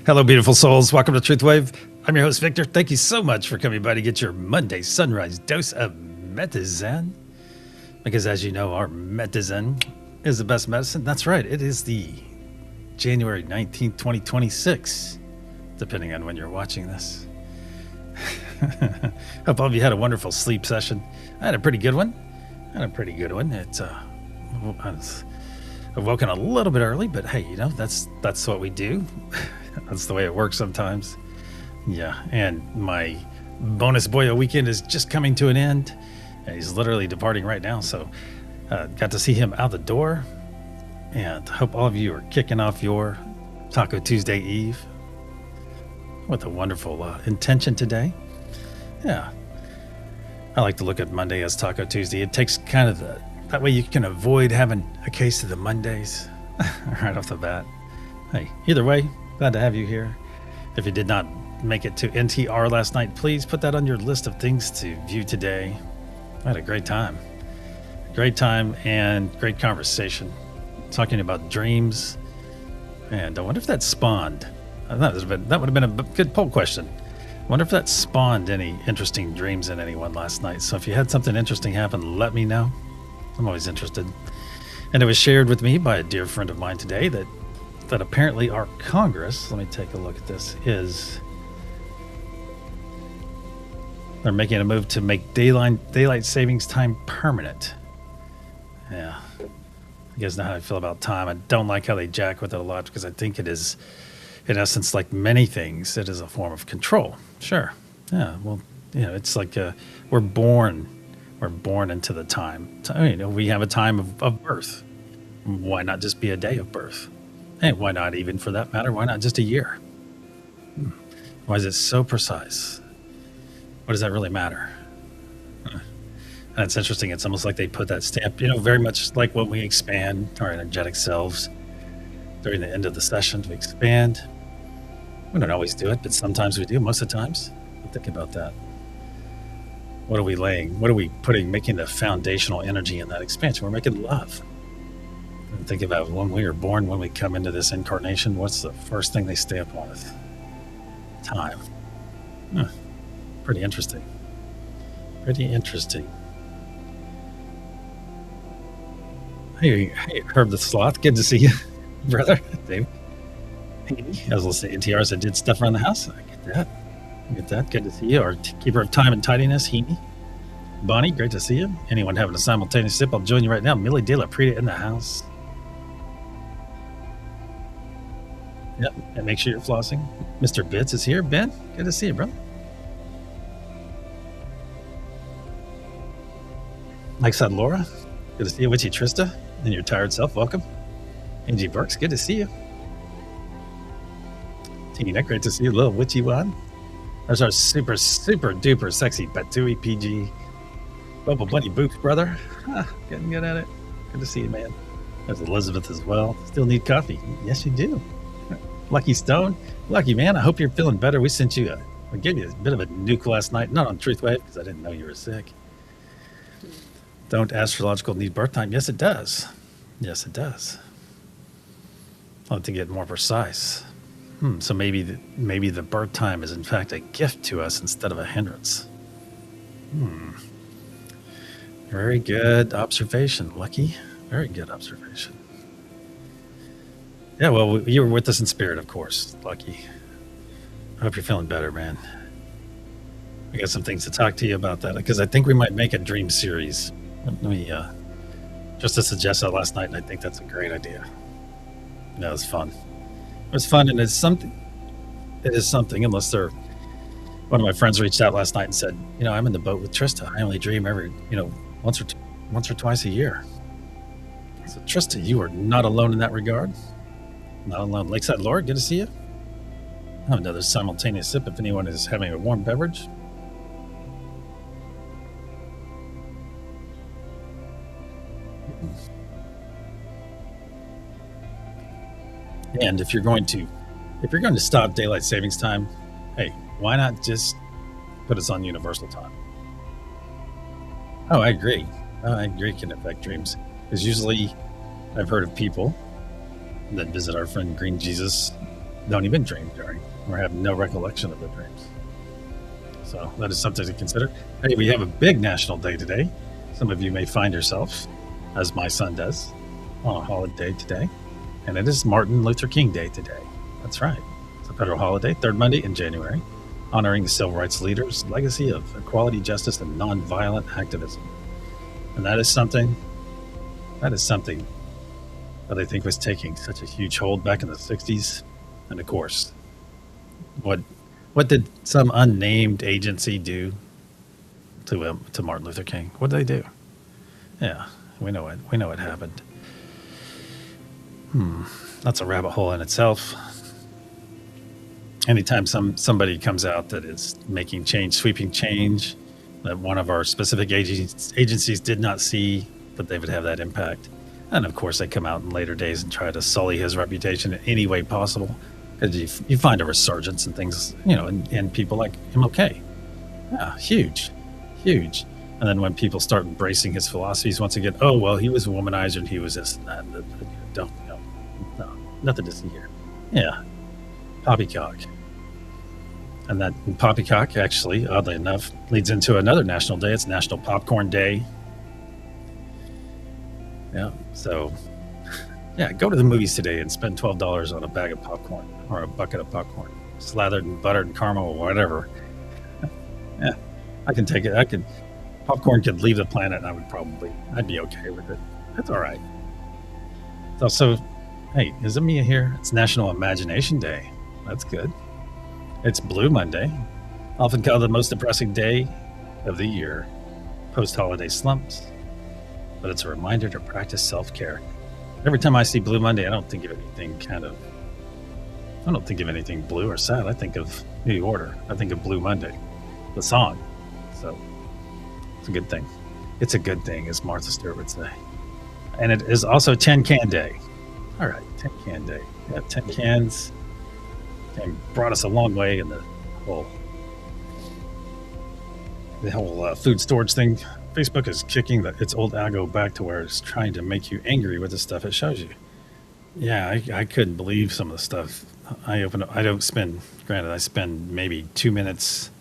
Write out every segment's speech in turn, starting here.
Hello, beautiful souls. Welcome to TruthWave. I'm your host, Victor. Thank you so much for coming by to get your Monday sunrise dose of medicine. Because as you know, our medicine is the best medicine. That's right. It is the January 19th, 2026, depending on when you're watching this. Hope all of you had a wonderful sleep session. I had a pretty good one. I was woken a little bit early, but hey, you know, that's what we do. That's the way it works sometimes. Yeah, and my bonus boyo weekend is just coming to an end. And he's literally departing right now, so got to see him out the door. And hope all of you are kicking off your Taco Tuesday Eve with a wonderful intention today. Yeah, I like to look at Monday as Taco Tuesday. It takes kind of that way you can avoid having a case of the Mondays right off the bat. Hey, either way, glad to have you here. If you did not make it to NTR last night, please put that on your list of things to view today. I had a great time. And great conversation. Talking about dreams. And I wonder if that spawned. That would have been a good poll question. I wonder if that spawned any interesting dreams in anyone last night. So if you had something interesting happen, let me know. I'm always interested. And it was shared with me by a dear friend of mine today that apparently our Congress, let me take a look at this, they're making a move to make daylight savings time permanent. Yeah. You guys know how I feel about time. I don't like how they jack with it a lot because I think it is, in essence, like many things, it is a form of control. Sure. Yeah. Well, you know, it's like we're born into the time. You know, we have a time of birth. Why not just be a day of birth? Hey, why not even for that matter? Why not just a year? Why is it so precise? What does that really matter? And it's interesting. It's almost like they put that stamp, you know, very much like when we expand our energetic selves during the end of the session. We expand. We don't always do it, but sometimes we do. Most of the times. Think about that. What are we laying? What are we making the foundational energy in that expansion? We're making love. And think about when we are born, when we come into this incarnation, what's the first thing they stamp on us? Time. Pretty interesting. Hey, Herb the Sloth, good to see you, brother. Dave. I was listening to NTRs that did stuff around the house. I get that. Good to see you. Our keeper of time and tidiness, Heaney. Bonnie, great to see you. Anyone having a simultaneous sip, I'll join you right now. Millie De La Prida in the house. Yep, and make sure you're flossing. Mr. Bitts is here. Ben, good to see you, brother. Like said, Laura, good to see you. Witchy Trista and your tired self, welcome. Angie Burks, good to see you. Tina, great to see you. Little Witchy one. There's our super duper sexy Batui PG. Bubble Bunny Boots, brother. Getting good at it. Good to see you, man. There's Elizabeth as well. Still need coffee? Yes, you do. Lucky Stone. Lucky, man. I hope you're feeling better. We gave you a bit of a nuke last night. Not on TruthWave because I didn't know you were sick. Don't astrological need birth time? Yes, it does. Yes, it does. I'll have to get more precise. So maybe the birth time is in fact a gift to us instead of a hindrance. Very good observation, Lucky. Very good observation. Yeah, well, you were with us in spirit, of course, Lucky. I hope you're feeling better, man. I got some things to talk to you about that because I think we might make a dream series. Let me just to suggest that last night, and I think that's a great idea. That was fun. It was fun, and it is something, unless one of my friends reached out last night and said, you know, I'm in the boat with Trista. I only dream every, once or twice a year. So Trista, you are not alone in that regard. Not alone. Lakeside Laura, good to see you. I'll have another simultaneous sip if anyone is having a warm beverage. And if you're going to stop daylight savings time, hey, why not just put us on universal time? Oh, I agree. Can affect dreams. Because usually I've heard of people that visit our friend Green Jesus don't even dream during or have no recollection of their dreams. So that is something to consider. Hey, we have a big national day today. Some of you may find yourself, as my son does, on a holiday today. And it is Martin Luther King Day today. That's right. It's a federal holiday, third Monday in January, honoring the civil rights leaders' legacy of equality, justice, and nonviolent activism. And that is something that I think was taking such a huge hold back in the 60s. And of course, what did some unnamed agency do to Martin Luther King? What did they do? Yeah, we know what happened. That's a rabbit hole in itself. Anytime somebody comes out that is making change, sweeping change, that one of our specific agencies did not see, but they would have that impact. And of course, they come out in later days and try to sully his reputation in any way possible. Because you find a resurgence and things, and people like MLK. Yeah, huge. And then when people start embracing his philosophies once again, oh, well, he was a womanizer and he was this and that. No, nothing to see here. Yeah, poppycock. And that poppycock, actually, oddly enough, leads into another national day. It's National Popcorn Day. Yeah, so, yeah, go to the movies today and spend $12 on a bag of popcorn or a bucket of popcorn, slathered in butter and caramel or whatever. Yeah, I can take it. Popcorn could leave the planet and I'd be okay with it. That's all right. It's also, hey, isn't Mia here? It's National Imagination Day. That's good. It's Blue Monday, often called the most depressing day of the year, post-holiday slumps, but it's a reminder to practice self-care. Every time I see Blue Monday, I don't think of anything blue or sad. I think of New Order. I think of Blue Monday, the song. So it's a good thing. It's a good thing, as Martha Stewart would say. And it is also Tin Can Day. All right, Tin Can Day. Yeah, tin cans. And brought us a long way in the whole food storage thing. Facebook is kicking its old algo back to where it's trying to make you angry with the stuff it shows you. Yeah, I couldn't believe some of the stuff. I spend maybe 2 minutes.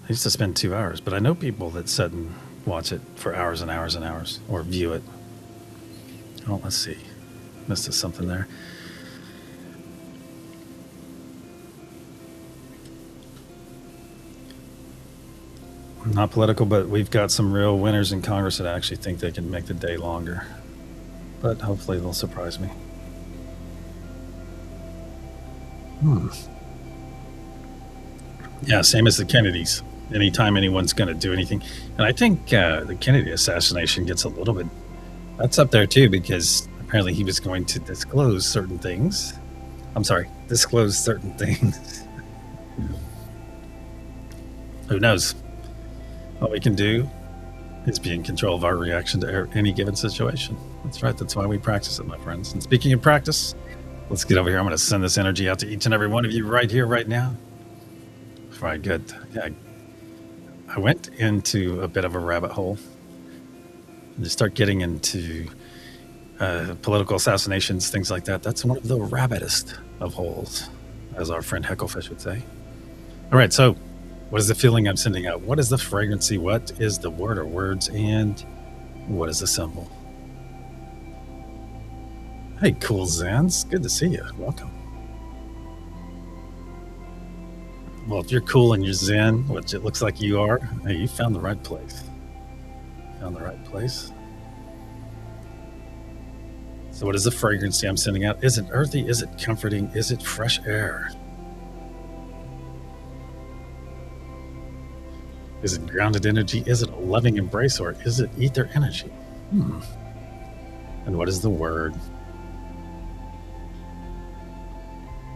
I used to spend 2 hours, but I know people that sit and watch it for hours and hours and hours, or view it. Oh, let's see. Missed something there. Not political, but we've got some real winners in Congress that actually think they can make the day longer. But hopefully they'll surprise me. Yeah, same as the Kennedys. Anytime anyone's going to do anything. And I think the Kennedy assassination gets a little bit... That's up there too, because apparently he was going to disclose certain things. Who knows? All we can do is be in control of our reaction to any given situation. That's right. That's why we practice it, my friends. And speaking of practice, let's get over here. I'm going to send this energy out to each and every one of you right here, right now. Before I get... I went into a bit of a rabbit hole. And to start getting into political assassinations, things like that. That's one of the rabbitest of holes, as our friend Hecklefish would say. All right, so... what is the feeling I'm sending out? What is the fragrancy? What is the word or words? And what is the symbol? Hey, cool Zans. Good to see you. Welcome. Well, if you're cool and you're Zen, which it looks like you are, hey, you found the right place. So what is the fragrancy I'm sending out? Is it earthy? Is it comforting? Is it fresh air? Is it grounded energy? Is it a loving embrace? Or is it ether energy? And what is the word?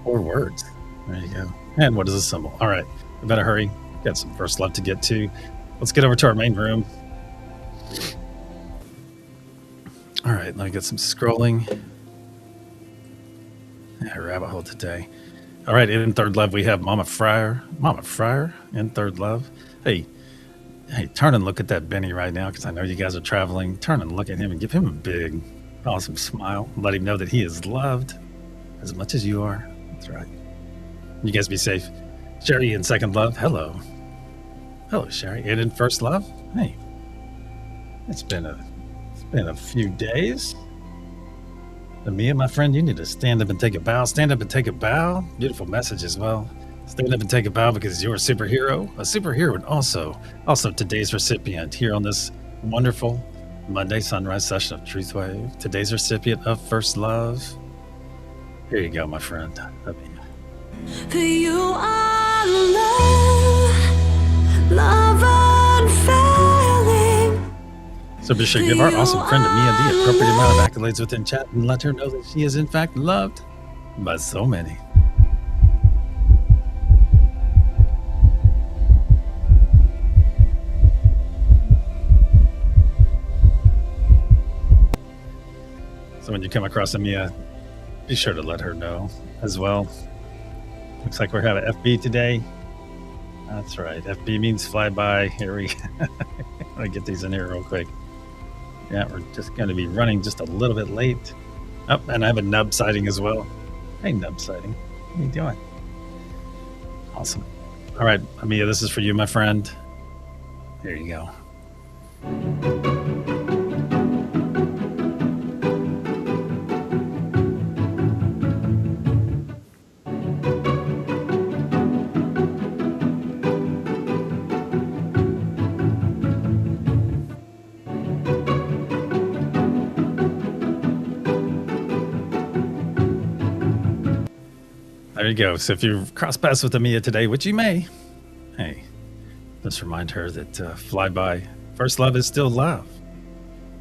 Or words. There you go. And what is the symbol? All right. We better hurry. Got some first love to get to. Let's get over to our main room. All right. Let me get some scrolling. Yeah, rabbit hole today. All right. In third love, we have Mama Fryer. Mama Fryer in third love. Hey, turn and look at that Benny right now, because I know you guys are traveling. Turn and look at him and give him a big, awesome smile. Let him know that he is loved as much as you are. That's right. You guys be safe. Sherry in Second Love, hello. Hello, Sherry. And in First Love, hey. It's been a few days. And Mia, my friend, you need to stand up and take a bow. Stand up and take a bow. Beautiful message as well. Stand up and take a bow because you're a superhero. A superhero, and also today's recipient here on this wonderful Monday sunrise session of TruthWave. Today's recipient of First Love. Here you go, my friend. For you are love unfailing. So be sure to give our awesome friend Mia the appropriate amount of accolades within chat and let her know that she is in fact loved by so many. So when you come across Mia, be sure to let her know as well. Looks like we're having FB today. That's right. FB means flyby. Here we let me get these in here real quick. Yeah, we're just going to be running just a little bit late. Oh, and I have a nub sighting as well. Hey, nub sighting. What are you doing? Awesome. All right, Amia, this is for you, my friend. Here you go. There you go. So if you cross paths with Amia today, which you may, hey, just remind her that flyby first love is still love.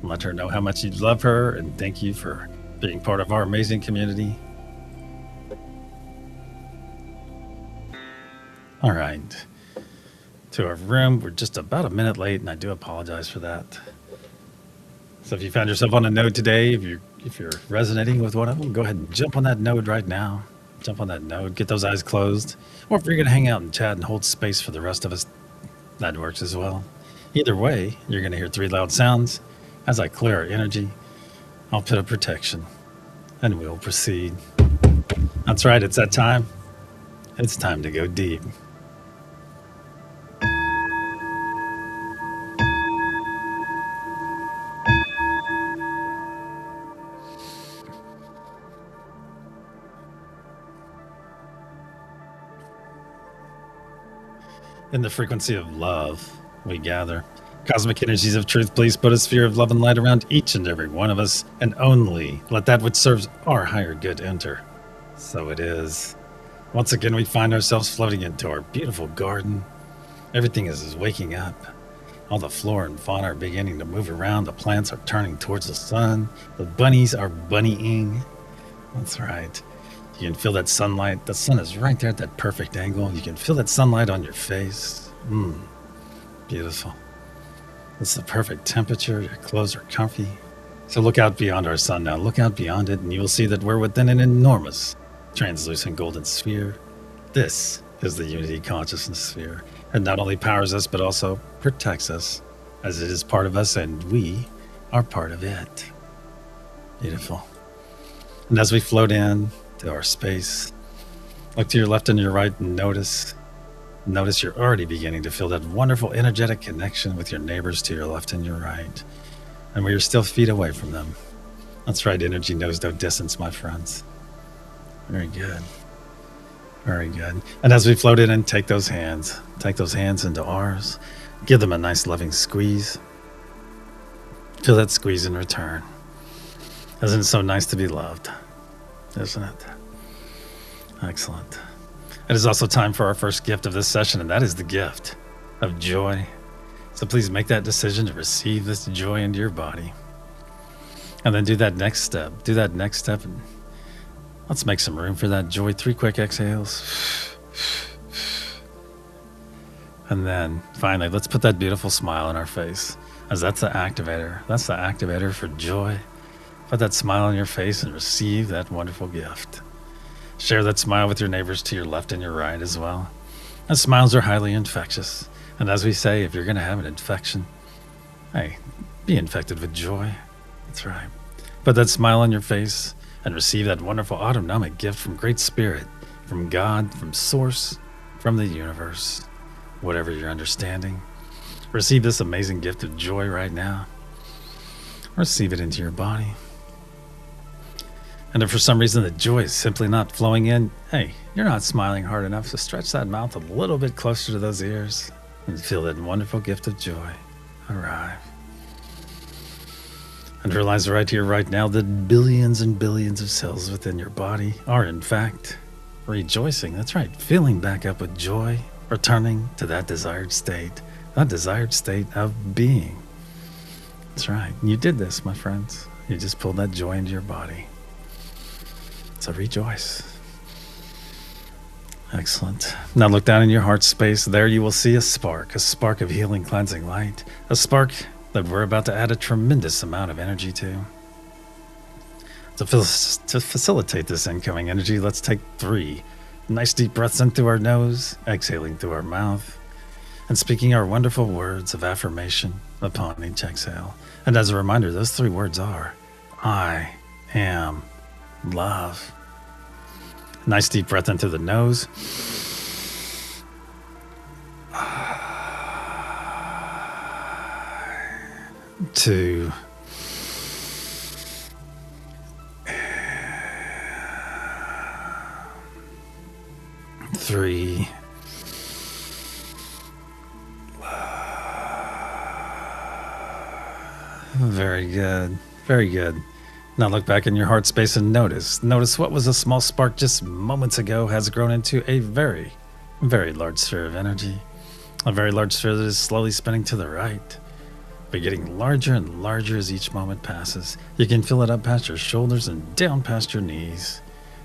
Let her know how much you love her and thank you for being part of our amazing community. All right. To our room. We're just about a minute late, and I do apologize for that. So if you found yourself on a node today, if you're resonating with one of them, go ahead and jump on that node right now. Jump on that node, get those eyes closed. Or if you're going to hang out and chat and hold space for the rest of us, that works as well. Either way, you're going to hear 3 loud sounds. As I clear our energy, I'll put a protection and we'll proceed. That's right, it's that time. It's time to go deep. In the frequency of love, we gather. Cosmic energies of truth, please put a sphere of love and light around each and every one of us, and only let that which serves our higher good enter. So it is. Once again, we find ourselves floating into our beautiful garden. Everything is waking up. All the flora and fauna are beginning to move around. The plants are turning towards the sun. The bunnies are bunnying. That's right. You can feel that sunlight. The sun is right there at that perfect angle. You can feel that sunlight on your face. Beautiful. It's the perfect temperature. Your clothes are comfy. So look out beyond our sun now. Look out beyond it, and you will see that we're within an enormous, translucent golden sphere. This is the unity consciousness sphere. It not only powers us, but also protects us, as it is part of us, and we are part of it. Beautiful. And as we float in to our space, look to your left and your right and notice you're already beginning to feel that wonderful energetic connection with your neighbors to your left and your right, and we are still feet away from them. That's right, energy knows no distance, my friends. Very good. Very good. And as we float in and take those hands into ours, give them a nice loving squeeze. Feel that squeeze in return. Isn't it so nice to be loved? Isn't it? Excellent. It is also time for our first gift of this session, and that is the gift of joy. So please make that decision to receive this joy into your body. And then do that next step. And let's make some room for that joy. 3 quick exhales. And then finally, let's put that beautiful smile on our face, as that's the activator. That's the activator for joy. Put that smile on your face and receive that wonderful gift. Share that smile with your neighbors to your left and your right as well. And smiles are highly infectious. And as we say, if you're going to have an infection, hey, be infected with joy. That's right. Put that smile on your face and receive that wonderful autonomic gift from Great Spirit from God, from Source, from the universe, whatever your understanding. Receive this amazing gift of joy right now. Receive it into your body. And if for some reason the joy is simply not flowing in, hey, you're not smiling hard enough, so stretch that mouth a little bit closer to those ears and feel that wonderful gift of joy arrive. And realize right here, right now, that billions and billions of cells within your body are, in fact, rejoicing. That's right, filling back up with joy, returning to that desired state of being. That's right. You did this, my friends. You just pulled that joy into your body. So rejoice. Excellent. Now look down in your heart space. There you will see a spark of healing, cleansing light, a spark that we're about to add a tremendous amount of energy to. To facilitate this incoming energy, let's take 3 nice deep breaths in through our nose, exhaling through our mouth, and speaking our wonderful words of affirmation upon each exhale. And as a reminder, those 3 words are, I am love. Nice deep breath in through the nose. 2. Three. Very good. Very good. Now look back in your heart space and notice what was a small spark just moments ago has grown into a very, very large sphere of energy. A very large sphere that is slowly spinning to the right, but getting larger and larger as each moment passes. You can feel it up past your shoulders and down past your knees.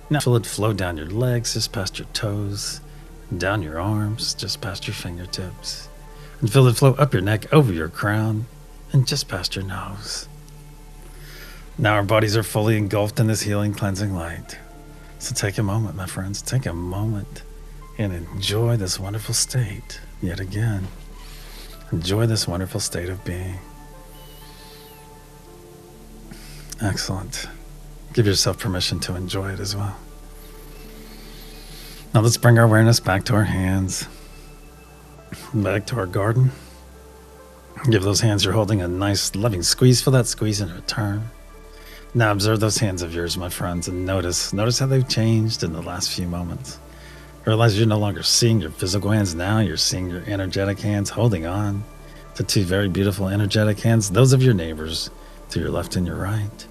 Now feel it flow down your legs, just past your toes, down your arms, just past your fingertips. And feel it flow up your neck, over your crown, and just past your nose. Now our bodies are fully engulfed in this healing, cleansing light. So take a moment, my friends, take a moment and enjoy this wonderful state yet again. Enjoy this wonderful state of being. Excellent. Give yourself permission to enjoy it as well. Now let's bring our awareness back to our hands, back to our garden. Give those hands you're holding a nice loving squeeze. Feel that squeeze in return. Now observe those hands of yours, my friends, and notice how they've changed in the last few moments. Realize you're no longer seeing your physical hands now. You're seeing your energetic hands holding on to 2 very beautiful energetic hands, those of your neighbors to your left and your right.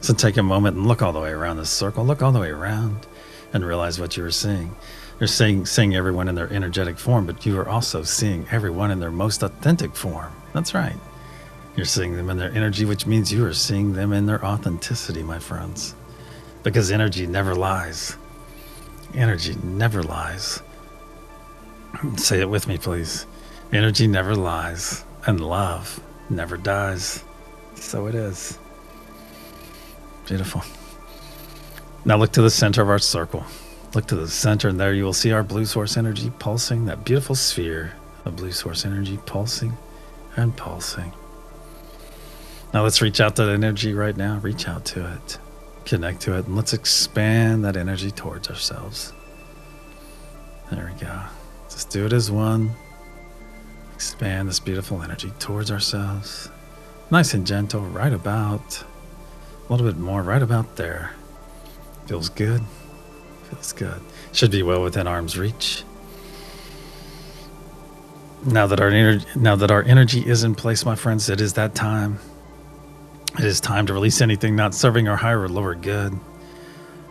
So take a moment and look all the way around this circle. Look all the way around and realize what you are seeing. You're seeing everyone in their energetic form, but you are also seeing everyone in their most authentic form. That's right. You're seeing them in their energy, which means you are seeing them in their authenticity, my friends. Because energy never lies. Energy never lies. Say it with me, please. Energy never lies, and love never dies. So it is. Beautiful. Now look to the center of our circle. Look to the center, and there you will see our blue source energy pulsing, that beautiful sphere of blue source energy pulsing and pulsing. Now let's reach out to that energy right now. Reach out to it. Connect to it, and let's expand that energy towards ourselves. There we go. Just do it as one. Expand this beautiful energy towards ourselves. Nice and gentle, right about, a little bit more, right about there. Feels good. Feels good. Should be well within arm's reach. Now that our energy is in place, my friends, it is that time. It is time to release anything not serving our higher or lower good. And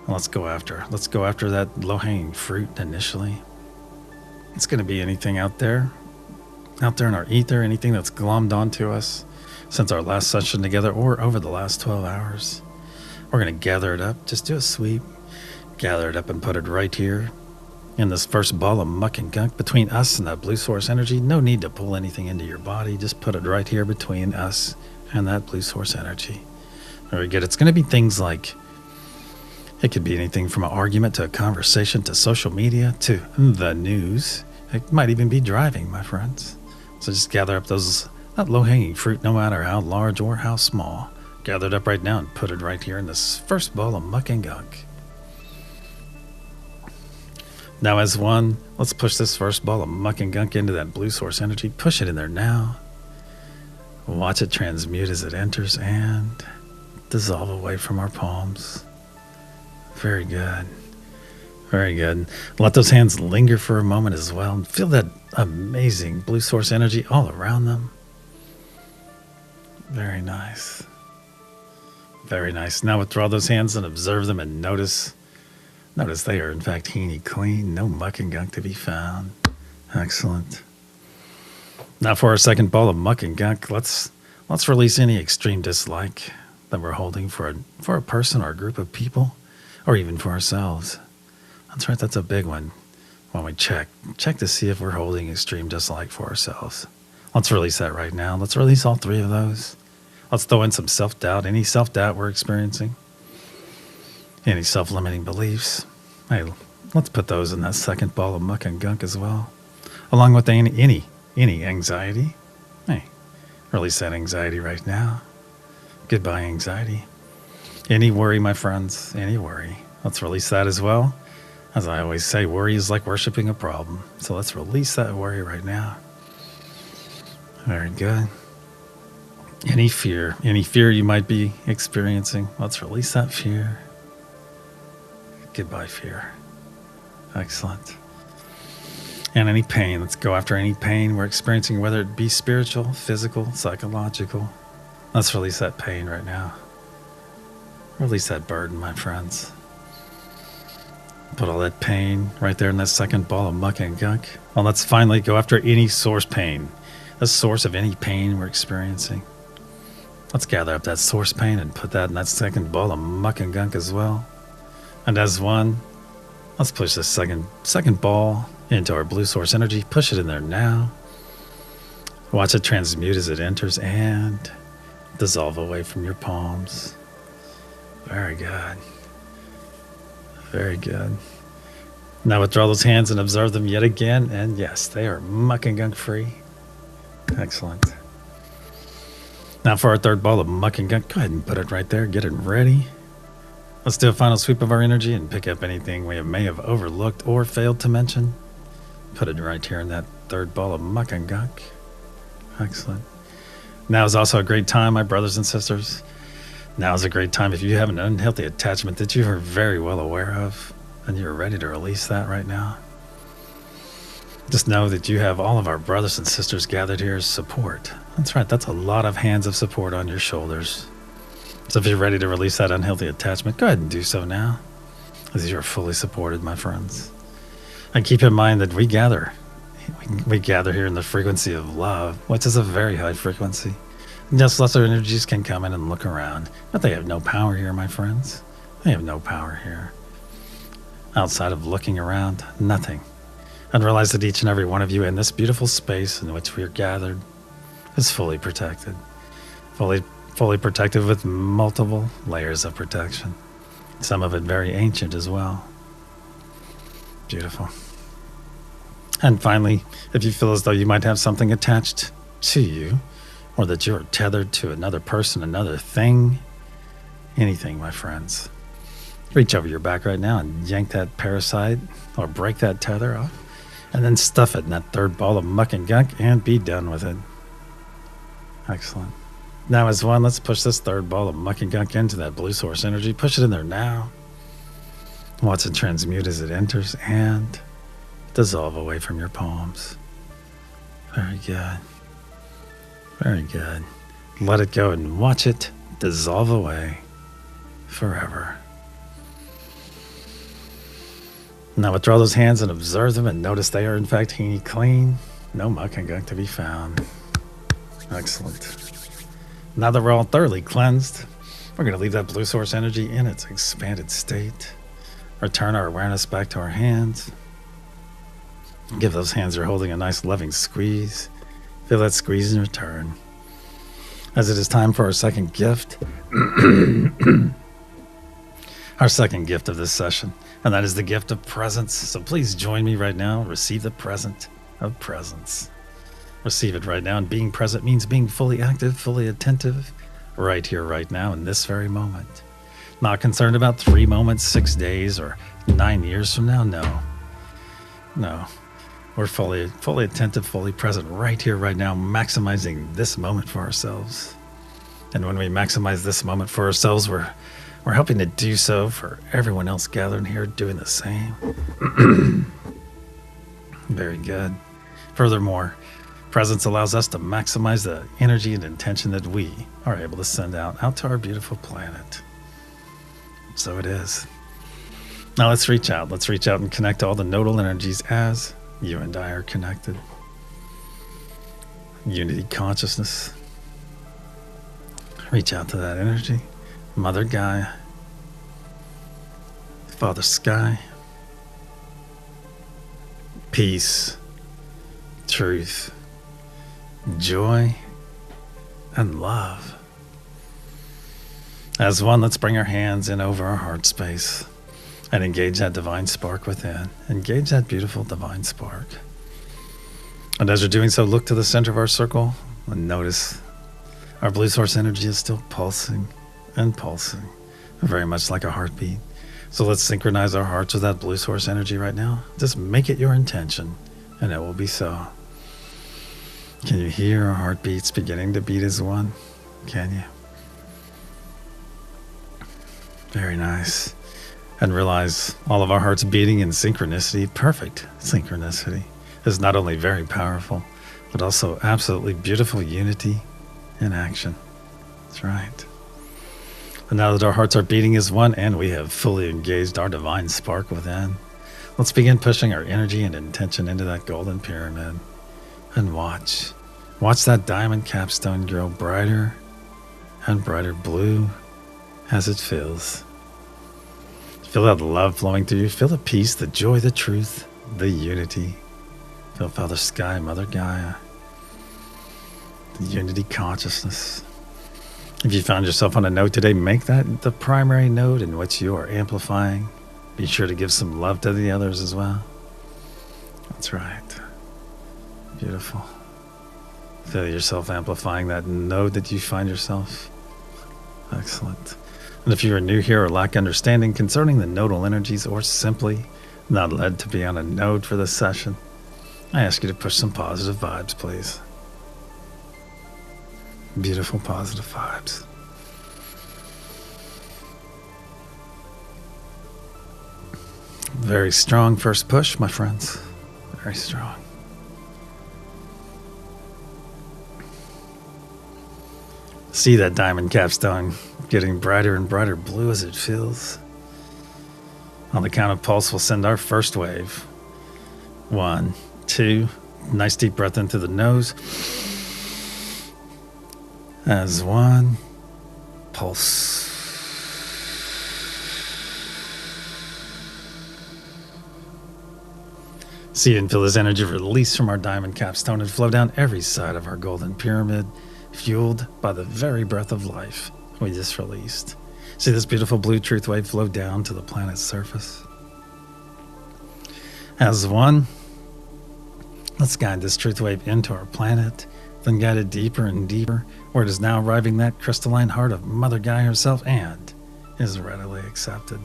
let's go after that low-hanging fruit initially. It's going to be anything out there in our ether, anything that's glommed onto us since our last session together or over the last 12 hours. We're going to gather it up. Just do a sweep. Gather it up and put it right here in this first ball of muck and gunk between us and that blue source energy. No need to pull anything into your body. Just put it right here between us and that blue source energy. Very good. It's going to be things like, it could be anything from an argument to a conversation to social media to the news. It might even be driving, my friends. So just gather up that low-hanging fruit, no matter how large or how small. Gather it up right now and put it right here in this first ball of muck and gunk. Now as one, let's push this first ball of muck and gunk into that blue source energy. Push it in there now. Watch it transmute as it enters and dissolve away from our palms. Very good. Very good. Let those hands linger for a moment as well. And feel that amazing blue source energy all around them. Very nice. Very nice. Now withdraw those hands and observe them and notice they are in fact heeny clean. No muck and gunk to be found. Excellent. Now for our second ball of muck and gunk, let's release any extreme dislike that we're holding for a person or a group of people, or even for ourselves. That's right, that's a big one. When we check to see if we're holding extreme dislike for ourselves. Let's release that right now. Let's release all three of those. Let's throw in some self-doubt, any self-doubt we're experiencing, any self-limiting beliefs. Hey, let's put those in that second ball of muck and gunk as well, along with any anxiety. Hey, release that anxiety right now. Goodbye, anxiety. Any worry, my friends, any worry. Let's release that as well. As I always say, worry is like worshiping a problem. So let's release that worry right now. Very good. Any fear you might be experiencing, let's release that fear. Goodbye, fear. Excellent. And any pain, let's go after any pain we're experiencing, whether it be spiritual, physical, psychological. Let's release that pain right now. Release that burden, my friends. Put all that pain right there in that second ball of muck and gunk. Well, let's finally go after any source pain, the source of any pain we're experiencing. Let's gather up that source pain and put that in that second ball of muck and gunk as well. And as one, let's push this second ball into our blue source energy. Push it in there now. Watch it transmute as it enters and dissolve away from your palms. Very good. Very good. Now withdraw those hands and observe them yet again. And yes, they are muck and gunk free. Excellent. Now for our third ball of muck and gunk, go ahead and put it right there. Get it ready. Let's do a final sweep of our energy and pick up anything we may have overlooked or failed to mention. Put it right here in that third ball of muck and gunk. Excellent. Now is also a great time, my brothers and sisters. Now is a great time if you have an unhealthy attachment that you are very well aware of and you're ready to release that right now. Just know that you have all of our brothers and sisters gathered here as support. That's right, that's a lot of hands of support on your shoulders. So if you're ready to release that unhealthy attachment, go ahead and do so now, as you're fully supported, my friends. And keep in mind that we gather here in the frequency of love, which is a very high frequency. Just lesser energies can come in and look around, but they have no power here, my friends. They have no power here. Outside of looking around, nothing. And realize that each and every one of you in this beautiful space in which we are gathered is fully protected. Fully protected with multiple layers of protection. Some of it very ancient as well. Beautiful. And finally, if you feel as though you might have something attached to you, or that you're tethered to another person, another thing, anything, my friends, reach over your back right now and yank that parasite or break that tether off, and then stuff it in that third ball of muck and gunk and be done with it. Excellent. Now as one, let's push this third ball of muck and gunk into that blue source energy. Push it in there now. Watch it transmute as it enters and dissolve away from your palms. Very good. Very good. Let it go and watch it dissolve away forever. Now withdraw those hands and observe them and notice they are in fact heeny clean. No muck and gunk to be found. Excellent. Now that we're all thoroughly cleansed, we're going to leave that blue source energy in its expanded state. Return our awareness back to our hands. Give those hands you're holding a nice loving squeeze. Feel that squeeze in return. As it is time for our second gift. Our second gift of this session. And that is the gift of presence. So please join me right now. Receive the present of presence. Receive it right now. And being present means being fully active, fully attentive, right here, right now, in this very moment. Not concerned about 3 moments, 6 days, or 9 years from now. No. No. We're fully attentive, fully present right here, right now, maximizing this moment for ourselves. And when we maximize this moment for ourselves, we're helping to do so for everyone else gathered here doing the same. Very good. Furthermore, presence allows us to maximize the energy and intention that we are able to send out to our beautiful planet. So it is. Now let's reach out. Let's reach out and connect all the nodal energies as you and I are connected. Unity consciousness. Reach out to that energy. Mother Gaia. Father Sky. Peace. Truth. Joy. And love. As one, let's bring our hands in over our heart space and engage that divine spark within. Engage that beautiful divine spark. And as you're doing so, look to the center of our circle and notice our blue source energy is still pulsing and pulsing, very much like a heartbeat. So let's synchronize our hearts with that blue source energy right now. Just make it your intention, and it will be so. Can you hear our heartbeats beginning to beat as one? Can you? Very nice. And realize all of our hearts beating in synchronicity, perfect synchronicity, is not only very powerful, but also absolutely beautiful unity in action. That's right. And now that our hearts are beating as one and we have fully engaged our divine spark within, let's begin pushing our energy and intention into that golden pyramid and watch. Watch that diamond capstone grow brighter and brighter blue as it fills. Feel that love flowing through you. Feel the peace, the joy, the truth, the unity. Feel Father Sky, Mother Gaia, the unity consciousness. If you found yourself on a node today, make that the primary node in which you are amplifying. Be sure to give some love to the others as well. That's right. Beautiful. Feel yourself amplifying that node that you find yourself. Excellent. And if you are new here or lack understanding concerning the nodal energies or simply not led to be on a node for this session, I ask you to push some positive vibes, please. Beautiful positive vibes. Very strong first push, my friends. Very strong. See that diamond capstone getting brighter and brighter blue as it fills. On the count of pulse, we'll send our first wave. 1, 2, nice deep breath in through the nose. As one, pulse. See and feel this energy release from our diamond capstone and flow down every side of our golden pyramid, fueled by the very breath of life we just released. See this beautiful blue truth wave flow down to the planet's surface. As one, let's guide this truth wave into our planet, then guide it deeper and deeper, where it is now arriving that crystalline heart of Mother Gaia herself and is readily accepted.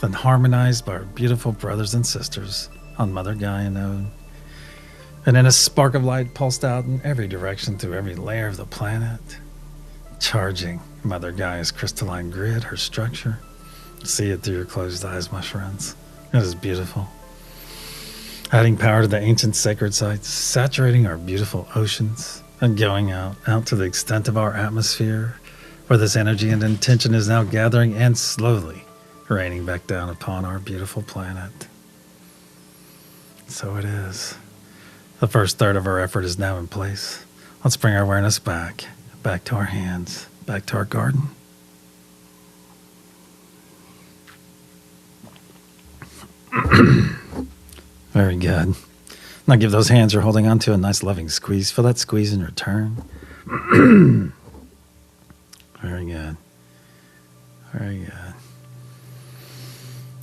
Then harmonized by our beautiful brothers and sisters on Mother Gaia node. And then a spark of light pulsed out in every direction through every layer of the planet, charging Mother Gaia's crystalline grid, her structure. See it through your closed eyes, my friends. It is beautiful. Adding power to the ancient sacred sites, saturating our beautiful oceans, and going out to the extent of our atmosphere, where this energy and intention is now gathering and slowly raining back down upon our beautiful planet. So it is. The first third of our effort is now in place. Let's bring our awareness back to our hands, back to our garden. Very good. Now give those hands you're holding on to a nice loving squeeze. Feel that squeeze in return. Very good. Very good.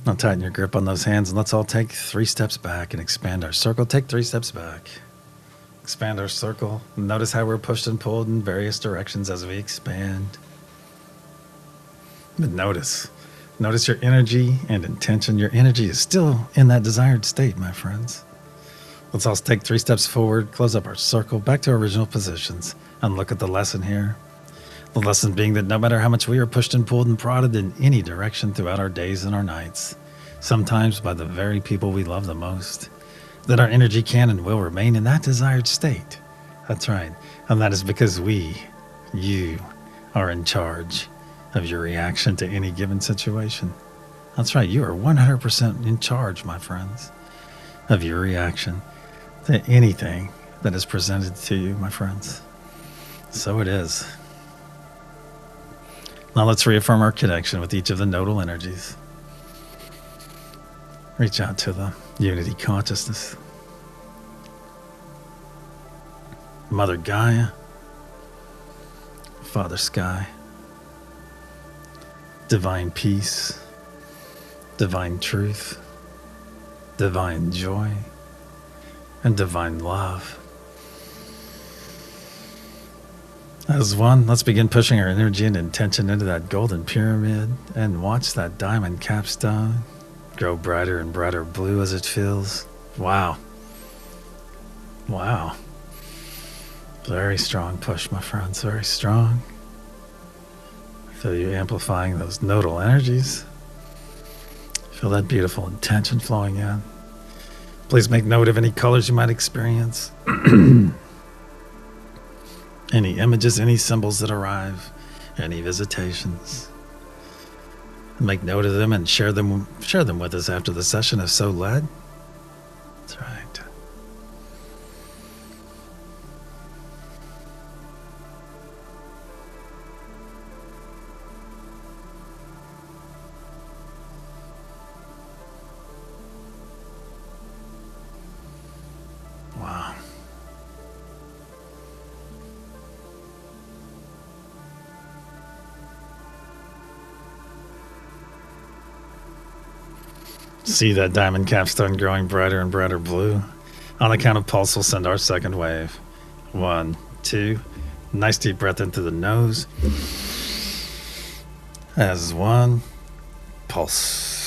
Now tighten your grip on those hands and let's all take 3 steps back and expand our circle. Take 3 steps back. Expand our circle. Notice how we're pushed and pulled in various directions as we expand. But notice Notice your energy and intention. Your energy is still in that desired state, my friends. Let's all take 3 steps forward, close up our circle, back to our original positions, and look at the lesson here. The lesson being that no matter how much we are pushed and pulled and prodded in any direction throughout our days and our nights, sometimes by the very people we love the most, that our energy can and will remain in that desired state. That's right. And that is because you are in charge of your reaction to any given situation. That's right. You are 100% in charge, my friends, of your reaction to anything that is presented to you, my friends. So it is. Now let's reaffirm our connection with each of the nodal energies. Reach out to the unity consciousness. Mother Gaia, Father Sky, divine peace, divine truth, divine joy, and divine love. As one, let's begin pushing our energy and intention into that golden pyramid and watch that diamond capstone grow brighter and brighter blue as it fills. Wow. Wow. Very strong push, my friends. Very strong. Feel you amplifying those nodal energies. Feel that beautiful intention flowing in. Please make note of any colors you might experience. Any images, any symbols that arrive, any visitations. Make note of them and share them with us after the session if so led. That's right. Wow. See that diamond capstone growing brighter and brighter blue? On the count of pulse, we'll send our second wave. 1, 2. Nice deep breath into the nose. As 1. Pulse.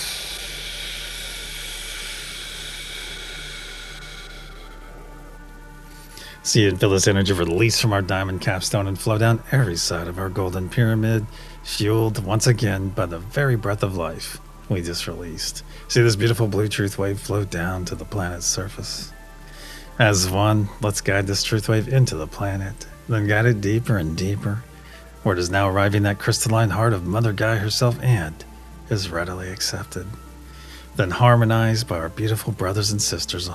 See and feel this energy release from our diamond capstone and flow down every side of our golden pyramid, fueled once again by the very breath of life we just released. See this beautiful blue truth wave flow down to the planet's surface. As 1, let's guide this truth wave into the planet, then guide it deeper and deeper, where it is now arriving that crystalline heart of Mother Gaia herself and is readily accepted. Then harmonized by our beautiful brothers and sisters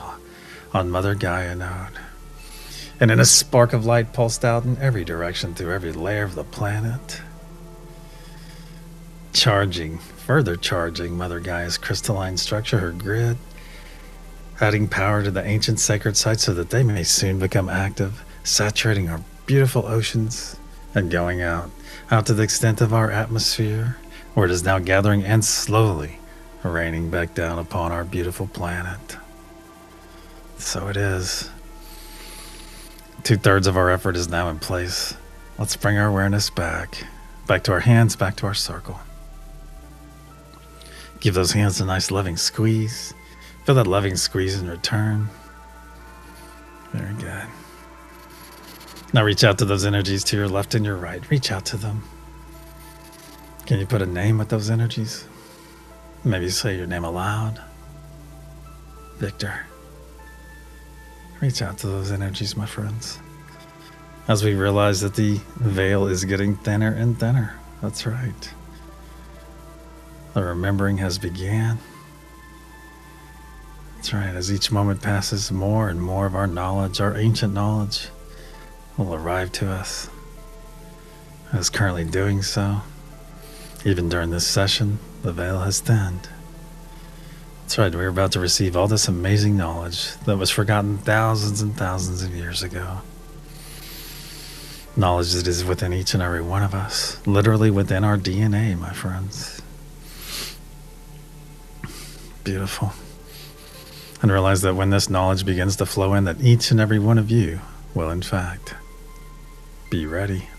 on Mother Gaia node. And in a spark of light pulsed out in every direction through every layer of the planet, further charging Mother Gaia's crystalline structure, her grid, adding power to the ancient sacred sites so that they may soon become active, saturating our beautiful oceans and going out to the extent of our atmosphere, where it is now gathering and slowly raining back down upon our beautiful planet. So it is. 2/3 of our effort is now in place. Let's bring our awareness back to our hands, back to our circle. Give those hands a nice loving squeeze. Feel that loving squeeze in return. Very good. Now reach out to those energies to your left and your right. Reach out to them. Can you put a name with those energies? Maybe say your name aloud. Victor. Reach out to those energies, my friends. As we realize that the veil is getting thinner and thinner. That's right. The remembering has began. That's right. As each moment passes, more and more of our knowledge, our ancient knowledge, will arrive to us. As currently doing so, even during this session, the veil has thinned. That's right. We're about to receive all this amazing knowledge that was forgotten thousands and thousands of years ago. Knowledge that is within each and every one of us, literally within our DNA, my friends. Beautiful. And realize that when this knowledge begins to flow in, that each and every one of you will, in fact, be ready.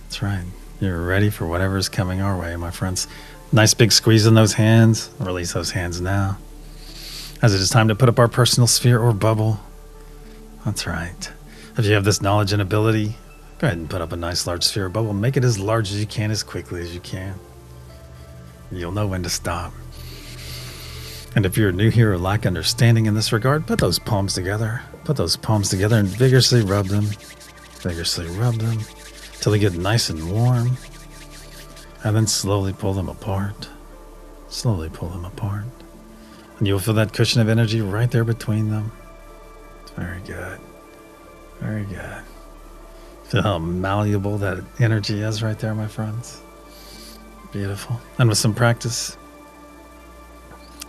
That's right. You're ready for whatever is coming our way, my friends. Nice big squeeze in those hands. Release those hands now. As it is time to put up our personal sphere or bubble. That's right. If you have this knowledge and ability, go ahead and put up a nice large sphere or bubble. Make it as large as you can, as quickly as you can. You'll know when to stop. And if you're new here or lack understanding in this regard, put those palms together. Put those palms together and vigorously rub them. Vigorously rub them till they get nice and warm. And then slowly pull them apart. Slowly pull them apart. And you'll feel that cushion of energy right there between them. It's very good. Very good. Feel how malleable that energy is right there, my friends. Beautiful. And with some practice,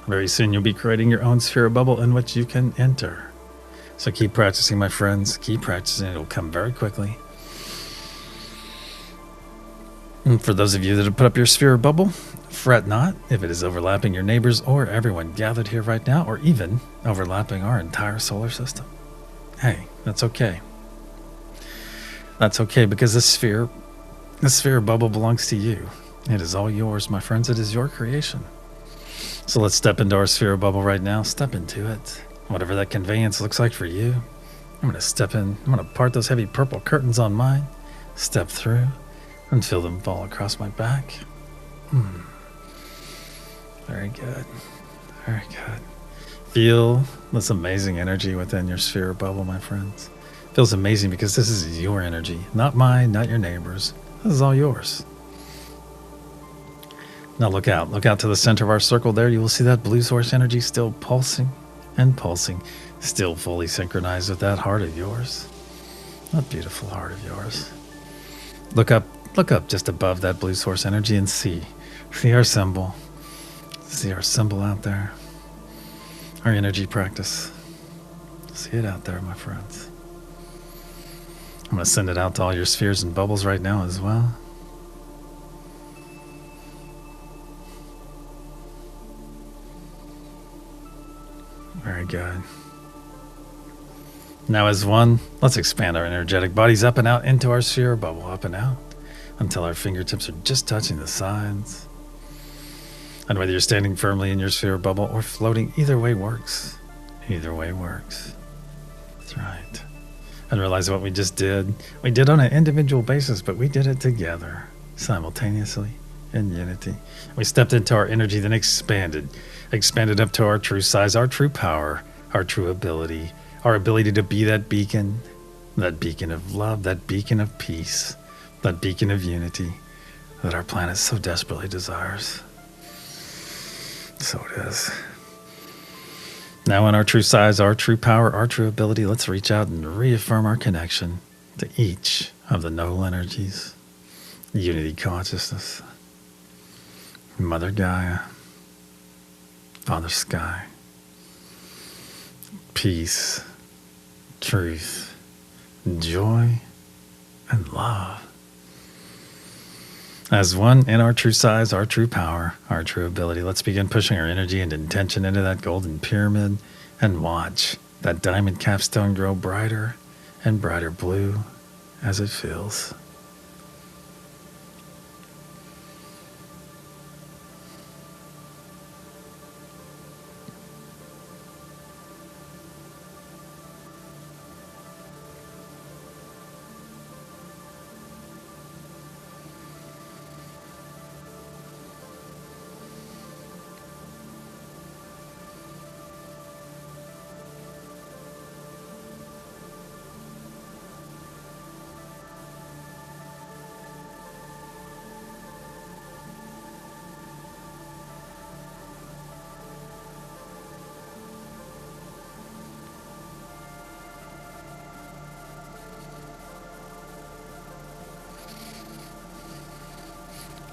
very soon you'll be creating your own sphere of bubble in which you can enter. So keep practicing, my friends. Keep practicing. It'll come very quickly. And for those of you that have put up your sphere of bubble, fret not if it is overlapping your neighbors or everyone gathered here right now, or even overlapping our entire solar system. Hey, that's okay. That's okay, because this sphere of bubble belongs to you. It is all yours, my friends. It is your creation. So let's step into our sphere of bubble right now. Step into it. Whatever that conveyance looks like for you. I'm going to step in. I'm going to part those heavy purple curtains on mine. Step through and feel them fall across my back. Very good. Very good. Feel this amazing energy within your sphere of bubble, my friends. Feels amazing because this is your energy, not mine, not your neighbors. This is all yours. Now look out to the center of our circle there. You will see that blue source energy still pulsing and pulsing, still fully synchronized with that heart of yours. That beautiful heart of yours. Look up just above that blue source energy and see our symbol. See our symbol out there. Our energy practice. See it out there, my friends. I'm going to send it out to all your spheres and bubbles right now as well. Very good. Now as one, let's expand our energetic bodies up and out into our sphere bubble, up and out, until our fingertips are just touching the sides. And whether you're standing firmly in your sphere bubble or floating, either way works. Either way works. That's right. And realize what we just did. We did on an individual basis, but we did it together, simultaneously, in unity. We stepped into our energy, then expanded up to our true size, our true power, our true ability, our ability to be that beacon of love, that beacon of peace, that beacon of unity that our planet so desperately desires. So it is. Now in our true size, our true power, our true ability, let's reach out and reaffirm our connection to each of the nodal energies, unity consciousness, Mother Gaia, Father Sky, peace, truth, joy, and love. As one in our true size, our true power, our true ability, let's begin pushing our energy and intention into that golden pyramid and watch that diamond capstone grow brighter and brighter blue as it fills.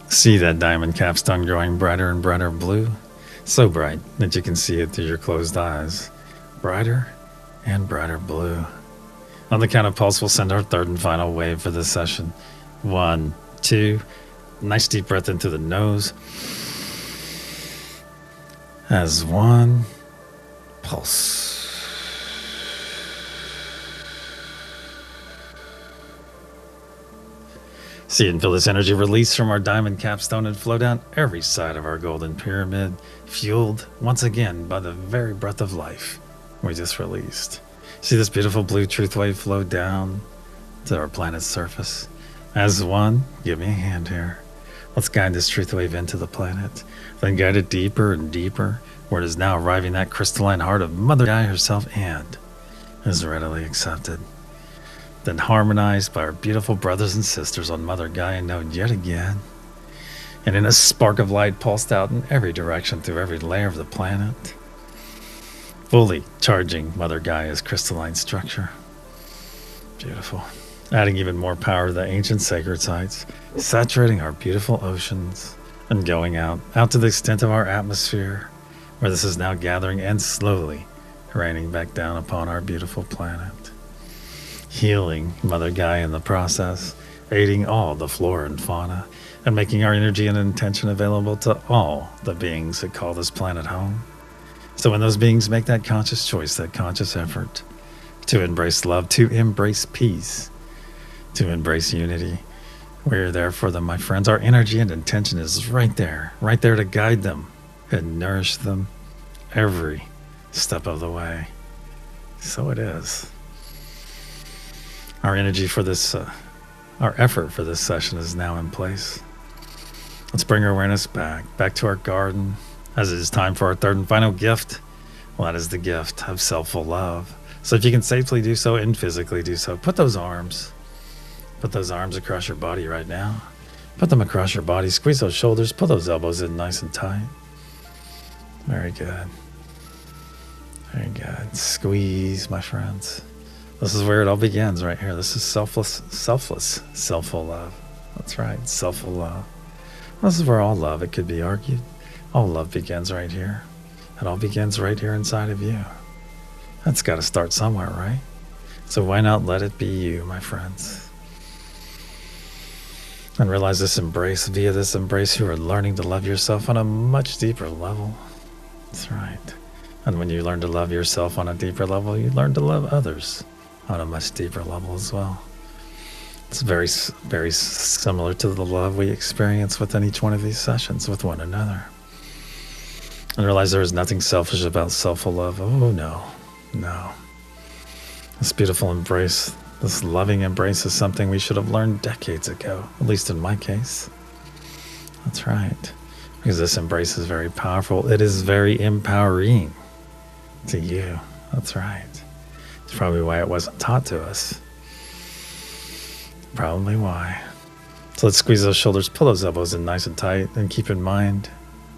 See that diamond capstone growing brighter and brighter blue, so bright that you can see it through your closed eyes. Brighter and brighter blue. On the count of pulse, we'll send our third and final wave for this session. 1, 2, nice deep breath into the nose. As one, pulse. See and feel this energy release from our diamond capstone and flow down every side of our golden pyramid, fueled once again by the very breath of life we just released. See this beautiful blue truth wave flow down to our planet's surface. As one, give me a hand here. Let's guide this truth wave into the planet, then guide it deeper and deeper, where it is now arriving that crystalline heart of Mother Gaia herself and is readily accepted. Then harmonized by our beautiful brothers and sisters on Mother Gaia node yet again, and in a spark of light pulsed out in every direction through every layer of the planet, fully charging Mother Gaia's crystalline structure. Beautiful. Adding even more power to the ancient sacred sites, saturating our beautiful oceans, and going out to the extent of our atmosphere, where this is now gathering and slowly raining back down upon our beautiful planet. Healing Mother Gaia in the process, aiding all the flora and fauna, and making our energy and intention available to all the beings that call this planet home. So when those beings make that conscious choice, that conscious effort to embrace love, to embrace peace, to embrace unity, we're there for them, my friends. Our energy and intention is right there to guide them and nourish them every step of the way. So it is. Our energy for this, our effort for this session is now in place. Let's bring our awareness back to our garden, as it is time for our third and final gift. Well, that is the gift of self-full love. So if you can safely do so and physically do so, put those arms across your body right now. Put them across your body, squeeze those shoulders, pull those elbows in nice and tight. Very good. Very good. Squeeze, my friends. This is where it all begins right here. This is self-full love. That's right, self-full love. This is where all love, it could be argued, all love begins right here. It all begins right here inside of you. That's got to start somewhere, right? So why not let it be you, my friends? And realize this embrace, via this embrace, you are learning to love yourself on a much deeper level. That's right. And when you learn to love yourself on a deeper level, you learn to love others on a much deeper level as well. It's very, very similar to the love we experience within each one of these sessions with one another. And realize there is nothing selfish about self-full love. Oh, no. This beautiful embrace, this loving embrace is something we should have learned decades ago, at least in my case. That's right. Because this embrace is very powerful. It is very empowering to you. That's right. It's probably why it wasn't taught to us. Probably why. So let's squeeze those shoulders, pull those elbows in nice and tight, and keep in mind,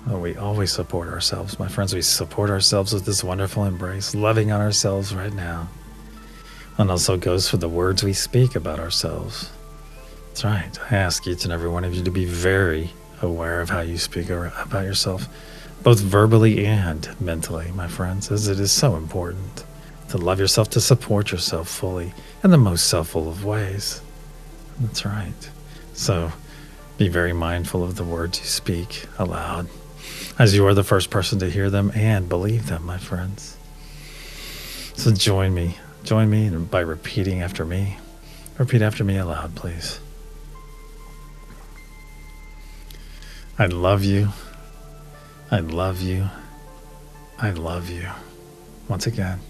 we always support ourselves. My friends, we support ourselves with this wonderful embrace, loving on ourselves right now. And also goes for the words we speak about ourselves. That's right. I ask each and every one of you to be very aware of how you speak about yourself, both verbally and mentally, my friends, as it is so important to love yourself, to support yourself fully in the most self-full of ways. That's right. So be very mindful of the words you speak aloud, as you are the first person to hear them and believe them, my friends. So join me by repeating after me. Repeat after me aloud, please. I love you. I love you. I love you. Once again.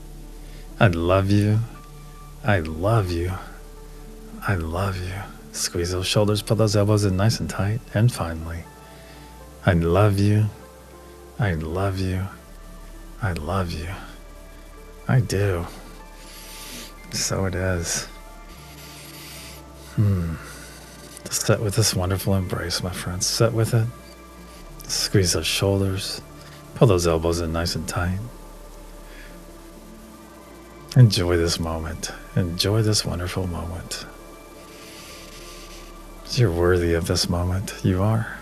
I love you. I love you. I love you. Squeeze those shoulders, put those elbows in nice and tight. And finally, I love you. I love you. I love you. I do. So it is. Sit with this wonderful embrace, my friends. Sit with it. Squeeze those shoulders. Pull those elbows in nice and tight. Enjoy this moment. Enjoy this wonderful moment. You're worthy of this moment. You are.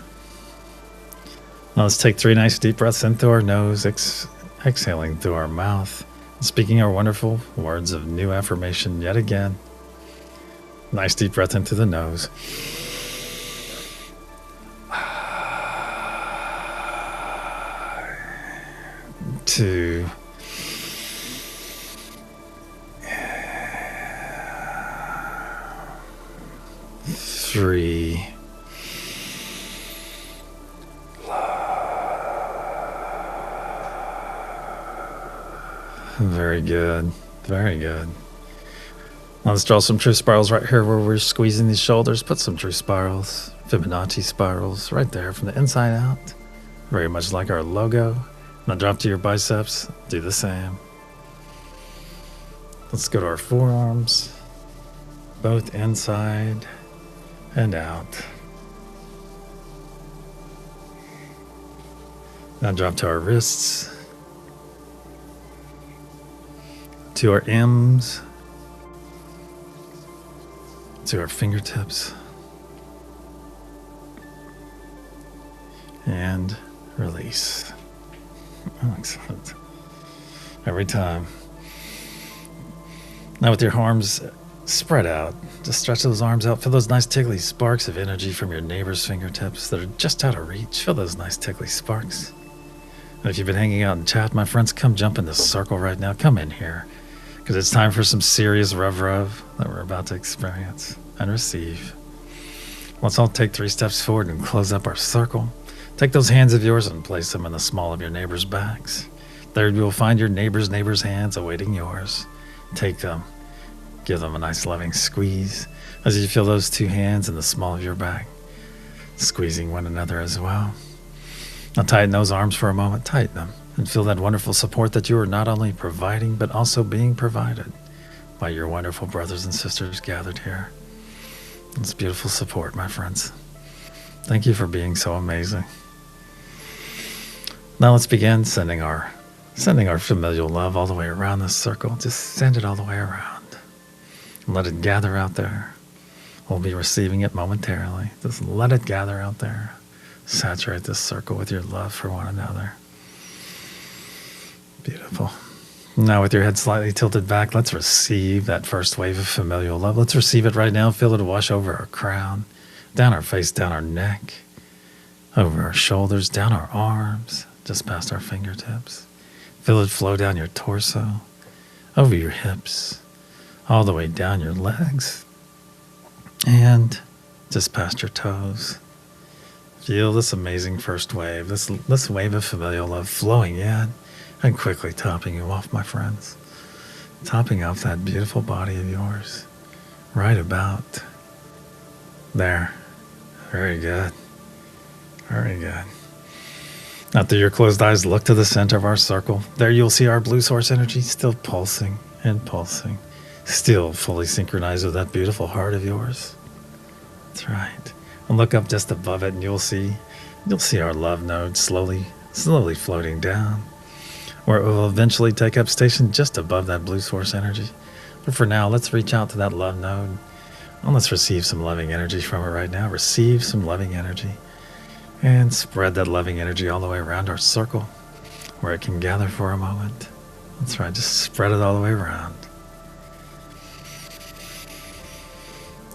Now let's take 3 nice deep breaths in through our nose, exhaling through our mouth, and speaking our wonderful words of new affirmation yet again. Nice deep breath in through the nose. Two. 3. 3. Very good. Very good. Now let's draw some truth spirals right here where we're squeezing these shoulders. Put some truth spirals, Fibonacci spirals right there from the inside out. Very much like our logo. Now drop to your biceps. Do the same. Let's go to our forearms. Both inside and out. Now drop to our wrists. To our M's. To our fingertips. And release. Oh, excellent. Every time. Now with your arms spread out, just stretch those arms out. Feel those nice tickly sparks of energy from your neighbor's fingertips that are just out of reach. Feel those nice tickly sparks. And if you've been hanging out in chat, my friends, come jump in this circle right now. Come in here. Because it's time for some serious rev that we're about to experience and receive. Let's all take 3 steps forward and close up our circle. Take those hands of yours and place them in the small of your neighbor's backs. There you will find your neighbor's hands awaiting yours. Take them. Give them a nice loving squeeze as you feel those 2 hands in the small of your back, squeezing one another as well. Now tighten those arms for a moment. Tighten them. And feel that wonderful support that you are not only providing, but also being provided by your wonderful brothers and sisters gathered here. It's beautiful support, my friends. Thank you for being so amazing. Now let's begin sending our familial love all the way around this circle. Just send it all the way around. And let it gather out there. We'll be receiving it momentarily. Just let it gather out there. Saturate this circle with your love for one another. Beautiful. Now with your head slightly tilted back, let's receive that first wave of familial love. Let's receive it right now. Feel it wash over our crown, down our face, down our neck, over our shoulders, down our arms, just past our fingertips. Feel it flow down your torso, over your hips, all the way down your legs, and just past your toes. Feel this amazing first wave, this wave of familial love flowing in and quickly topping you off, my friends. Topping off that beautiful body of yours. Right about there. Very good. Very good. Now through your closed eyes, look to the center of our circle. There you'll see our blue source energy still pulsing and pulsing. Still fully synchronized with that beautiful heart of yours. That's right. And look up just above it and you'll see our love node slowly floating down, where it will eventually take up station just above that blue source energy. But for now, let's reach out to that love node and let's receive some loving energy from it right now. Receive some loving energy and spread that loving energy all the way around our circle where it can gather for a moment. That's right, just spread it all the way around.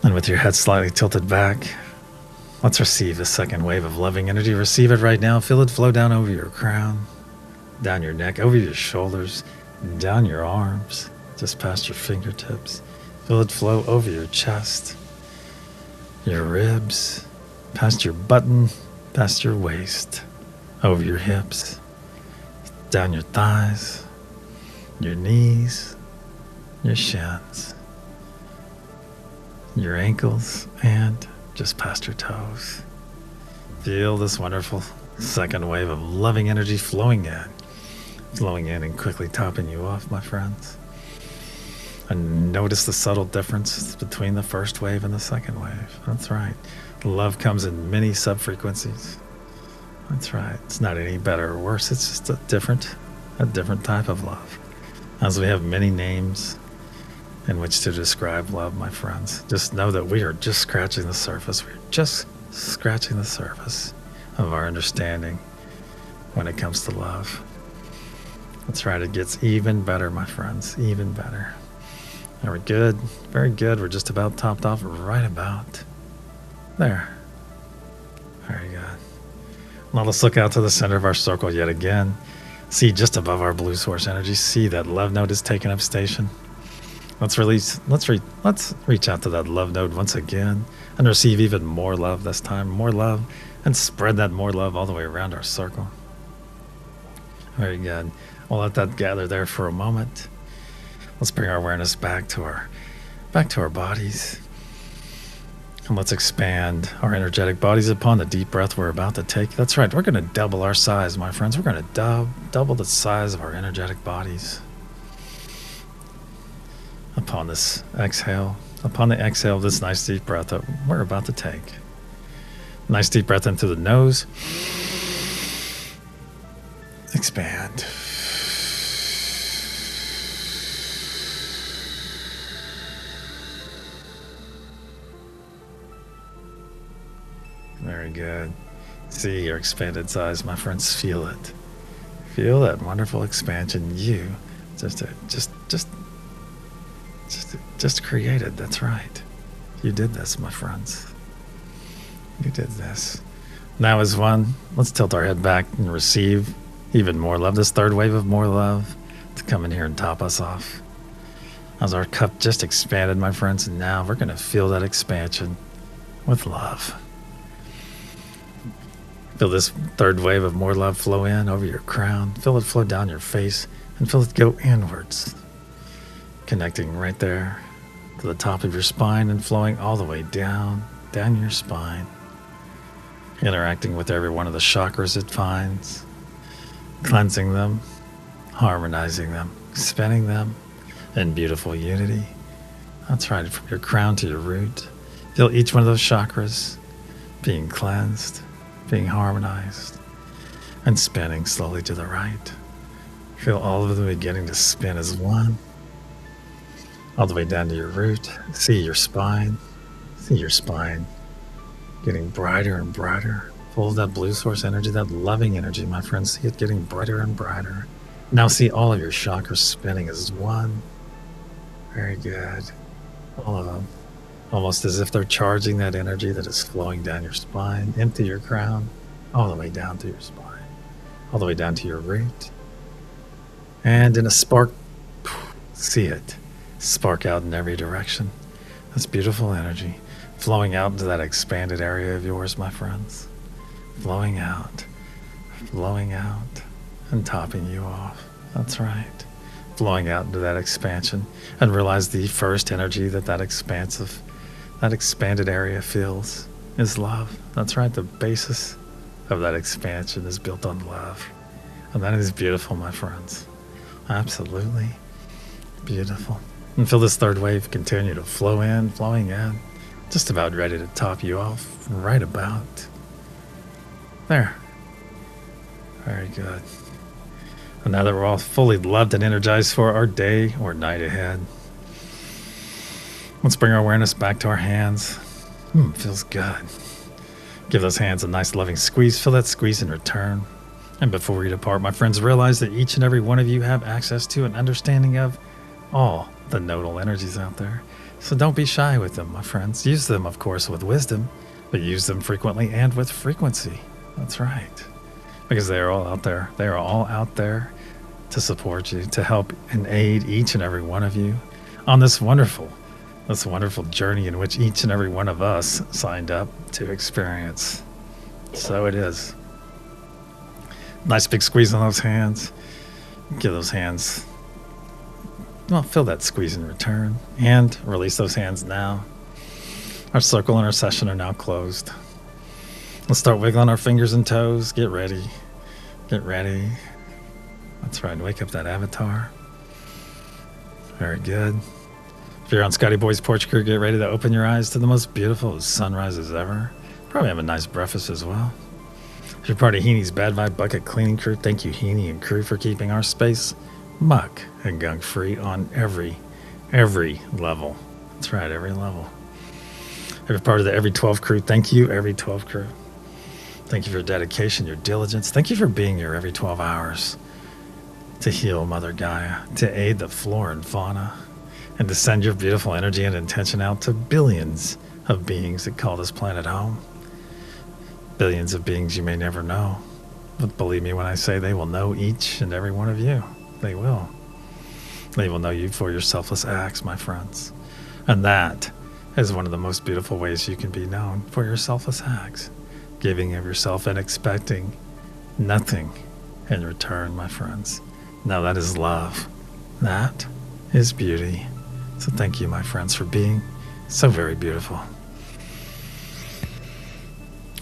And with your head slightly tilted back, let's receive a second wave of loving energy. Receive it right now. Feel it flow down over your crown, down your neck, over your shoulders, down your arms, just past your fingertips. Feel it flow over your chest, your ribs, past your button, past your waist, over your hips, down your thighs, your knees, your shins, your ankles, and just past your toes. Feel this wonderful second wave of loving energy flowing in and quickly topping you off, my friends. And notice the subtle difference between the first wave and the second wave. That's right. Love comes in many sub-frequencies. That's right. It's not any better or worse. It's just a different type of love. As we have many names in which to describe love, my friends, just know that we are just scratching the surface. We're just scratching the surface of our understanding when it comes to love. That's right. It gets even better, my friends, even better. Very good. Very good. We're just about topped off right about there. Very good. Now let's look out to the center of our circle yet again. See just above our blue source energy. See that love node is taking up station. Let's reach out to that love node once again and receive even more love this time, more love, and spread that more love all the way around our circle. Very good. We'll let that gather there for a moment. Let's bring our awareness back to our bodies. And let's expand our energetic bodies upon the deep breath we're about to take. That's right. We're going to double our size, my friends. We're going to double the size of our energetic bodies. Upon this exhale, upon the exhale of this nice deep breath that we're about to take. Nice deep breath in through the nose. Expand. Very good. See your expanded size, my friends. Feel it. Feel that wonderful expansion you just created. That's right. You did this, my friends. You did this. Now as one, let's tilt our head back and receive even more love. This third wave of more love to come in here and top us off. As our cup just expanded, my friends, and now we're going to feel that expansion with love. Feel this third wave of more love flow in over your crown. Feel it flow down your face and feel it go inwards. Connecting right there to the top of your spine and flowing all the way down your spine. Interacting with every one of the chakras it finds. Cleansing them, harmonizing them, spinning them in beautiful unity. That's right, from your crown to your root. Feel each one of those chakras being cleansed, being harmonized, and spinning slowly to the right. Feel all of them beginning to spin as one. All the way down to your root. See your spine. See your spine getting brighter and brighter. Full of that blue source energy, that loving energy, my friends. See it getting brighter and brighter. Now see all of your chakras spinning as one. Very good. All of them. Almost as if they're charging that energy that is flowing down your spine, into your crown, all the way down to your spine, all the way down to your root. And in a spark, see it spark out in every direction. This beautiful energy flowing out into that expanded area of yours, my friends. Flowing out, and topping you off. That's right. Flowing out into that expansion, and realize the first energy that expanded area feels is love. That's right. The basis of that expansion is built on love. And that is beautiful, my friends. Absolutely beautiful. And feel this third wave continue to flow in, flowing in, just about ready to top you off, right about there. Very good. And now that we're all fully loved and energized for our day or night ahead, let's bring our awareness back to our hands. Feels good. Give those hands a nice loving squeeze. Feel that squeeze in return. And before we depart, my friends, realize that each and every one of you have access to an understanding of all the nodal energies out there. So don't be shy with them, my friends. Use them, of course, with wisdom, but use them frequently and with frequency. That's right. Because they are all out there. They are all out there to support you, to help and aid each and every one of you on this wonderful journey in which each and every one of us signed up to experience. So it is. Nice big squeeze on those hands. Give those hands, well, feel that squeeze in return. And release those hands now. Our circle and our session are now closed. Let's start wiggling our fingers and toes. Get ready. Get ready. That's right. Wake up that avatar. Very good. If you're on Scotty Boy's porch crew, get ready to open your eyes to the most beautiful sunrises ever. Probably have a nice breakfast as well. If you're part of Heenie's Bad Vibe Bucket Cleaning Crew, thank you, Heenie and crew, for keeping our space muck and gunk free on every level. That's right, every level. If you're part of the Every 12 crew, thank you, Every 12 crew. Thank you for your dedication, your diligence. Thank you for being here every 12 hours to heal Mother Gaia, to aid the flora and fauna, and to send your beautiful energy and intention out to billions of beings that call this planet home. Billions of beings you may never know, but believe me when I say they will know each and every one of you. They will. They will know you for your selfless acts, my friends. And that is one of the most beautiful ways you can be known, for your selfless acts. Giving of yourself and expecting nothing in return, my friends. Now that is love. That is beauty. So thank you, my friends, for being so very beautiful.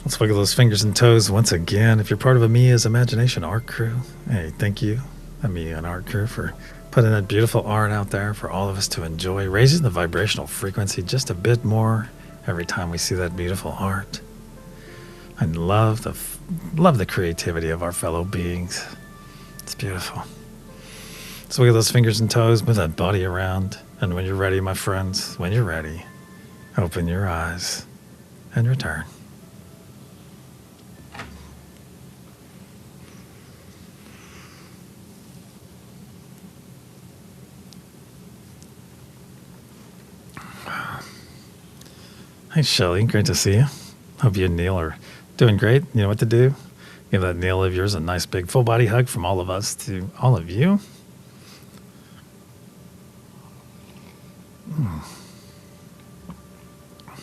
Let's wiggle those fingers and toes once again. If you're part of a Mia's Imagination art crew, hey, thank you, a Mia and art crew, for putting that beautiful art out there for all of us to enjoy, raising the vibrational frequency just a bit more every time we see that beautiful art. I love the creativity of our fellow beings. It's beautiful. So wiggle those fingers and toes, move that body around, and when you're ready, my friends, when you're ready, open your eyes and return. Hi, Shelly. Great to see you. Hope you and Neil are doing great. You know what to do. Give that Neil of yours a nice big full body hug from all of us to all of you.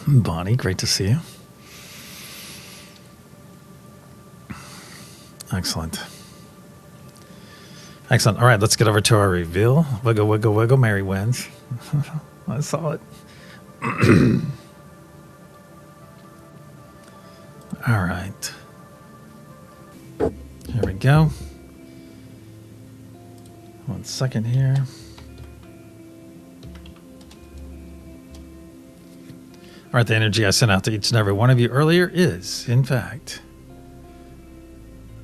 Bonnie, great to see you. Excellent. Excellent. All right, let's get over to our reveal. Wiggle, wiggle, wiggle. Mary wins. I saw it. All right. Here we go. 1 second here. All right, the energy I sent out to each and every one of you earlier is, in fact...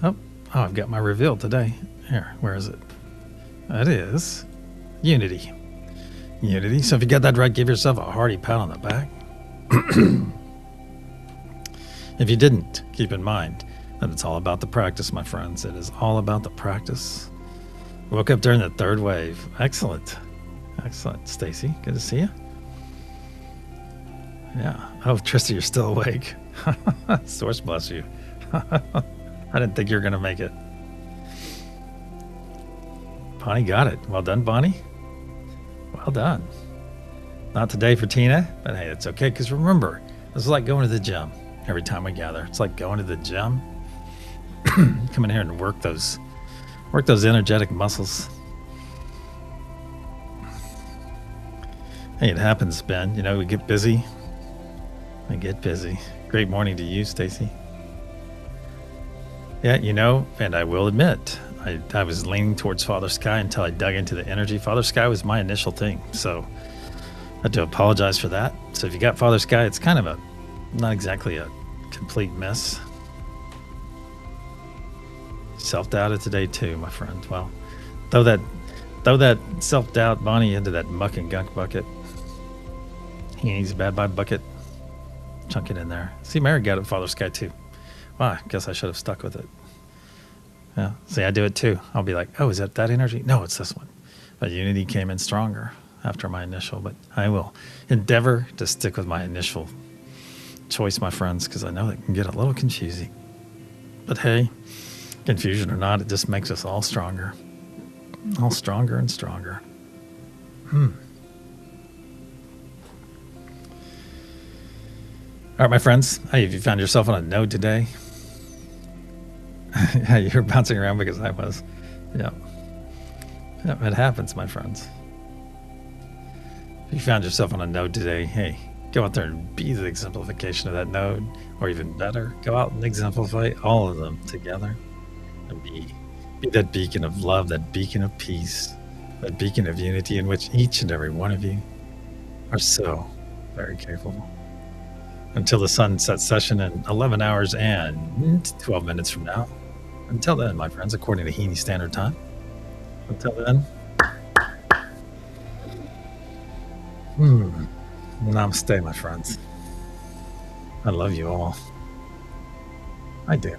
Oh, I've got my reveal today. Here, where is it? It is unity. Unity. So if you got that right, give yourself a hearty pat on the back. If you didn't, keep in mind that it's all about the practice, my friends. It is all about the practice. Woke up during the third wave. Excellent. Excellent. Stacy, good to see you. Yeah. Oh, Trista, you're still awake. Source bless you. I didn't think you were going to make it. Bonnie got it. Well done, Bonnie. Well done. Not today for Tina, but hey, it's okay, because remember, this is like going to the gym every time we gather. It's like going to the gym. Come in here and work those energetic muscles. Hey, it happens, Ben. You know, we get busy. I get busy. Great morning to you, Stacy. Yeah, you know, and I will admit, I was leaning towards Father Sky until I dug into the energy. Father Sky was my initial thing, so I have to apologize for that. So if you got Father Sky, it's kind of not exactly a complete mess. Self-doubted today too, my friend. Well, throw that self-doubt, Bonnie, into that muck and gunk bucket. He needs a bad bye bucket. Chunk it in there. See, Mary got it, Father Sky too. Well, I guess I should have stuck with it. Yeah. See, I do it too. I'll be like, oh, is that energy? No, it's this one. But unity came in stronger after my initial. But I will endeavor to stick with my initial choice, my friends, because I know it can get a little confusing. But hey, confusion or not, it just makes us all stronger. All stronger and stronger. All right, my friends. Hey, if you found yourself on a node today, yeah, you're bouncing around because I was. Yeah. Yeah, it happens, my friends. If you found yourself on a node today, hey, go out there and be the exemplification of that node, or even better, go out and exemplify all of them together, and be that beacon of love, that beacon of peace, that beacon of unity in which each and every one of you are so very capable. Until the sunset session in 11 hours and 12 minutes from now. Until then, my friends, according to Heaney Standard Time. Until then, namaste, my friends. I love you all. I do.